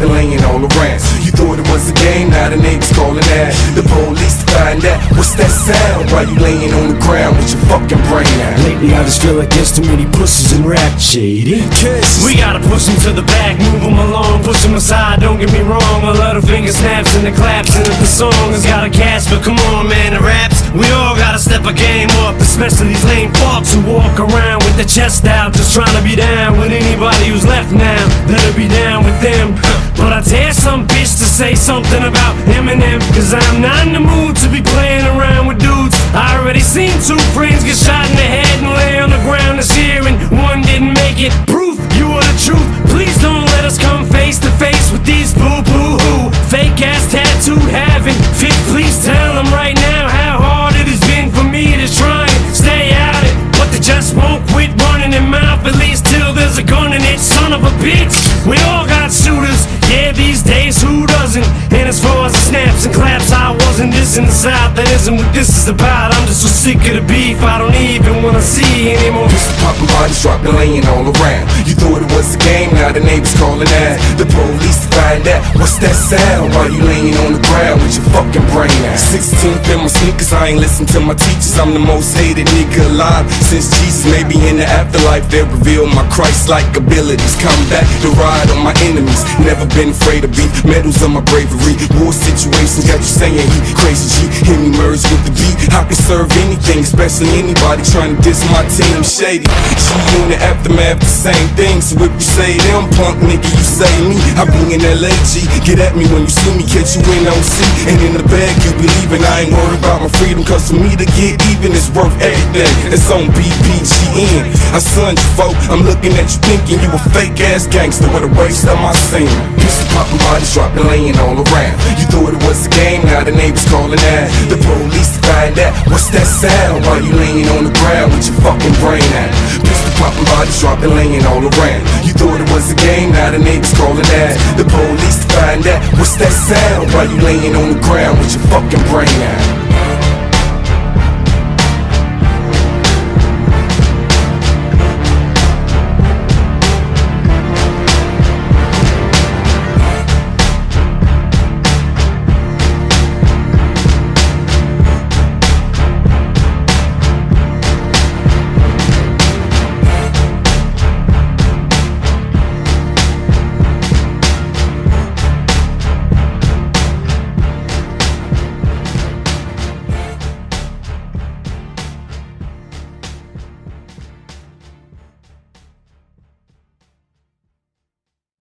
dropping, laying all around. You thought it was a game, now the neighbors calling out. The police to find out what's that sound while you laying on the ground with your fucking brain out. Lately I just feel like there's too many pussies in rap shady. We gotta push them to the back, move them along, push them aside, don't get me wrong. A lot of finger snaps and the claps, and if the song has got a catch, but come on man, the raps, we all gotta step a game up. Especially these lame fucks who walk around with their chest out, just trying to be down with anybody who's left now. Better be down with them. But I dare some bitch to say something about Eminem, cause I'm not in the mood to be playing around with dudes. I already seen two friends get shot in the head and lay on the ground this year, and one didn't make it. Proof you are the truth. Please don't let us come face to face with these boo-boo-hoo fake ass tattooed having fit. Please tell them right now how hard it has been for me to try and stay out it, but they just won't quit running their mouth, at least till there's a gun in it. Son of a bitch, we all got shooters, yeah, these days who doesn't? And as far as the snaps and claps, I wasn't this in the South, that isn't what this is about. I'm just so sick of the beef, I don't even wanna see anymore. Pistol popping, bodies dropping, laying all around. You thought it was a game, now the neighbors calling out. The police to find out what's that sound while you laying on the ground with your fucking brain out. 16th in my sneakers, I ain't listen to my teachers. I'm the most hated nigga alive since Jesus. Maybe in the afterlife they'll reveal my Christ-like abilities. Come back to ride on my enemies. Never been afraid of beef, medals on my bravery. War situations got you saying he crazy G. Hear me merge with the beat, I can serve anything, especially anybody trying to diss my team. Shady, she in the aftermath, the same thing. So if you say them punk nigga, you say me. I be in LA G, get at me when you see me, catch you in OC. And in the bag you believin', I ain't worried about my freedom, cause for me to get even is worth everything. It's on BPGN, I son you folk, I'm looking at you thinking you a fake ass gangster with a waste of my scene. Pistol popping, bodies dropping, laying all around. You thought it was a game, now the neighbors calling out. The police to find out what's that sound while you laying on the ground with your fucking brain out. Pistol popping, bodies dropping, laying all around. You thought it was a game, now the neighbors calling out. The police to find out what's that sound while you laying on the ground with your fucking brain out.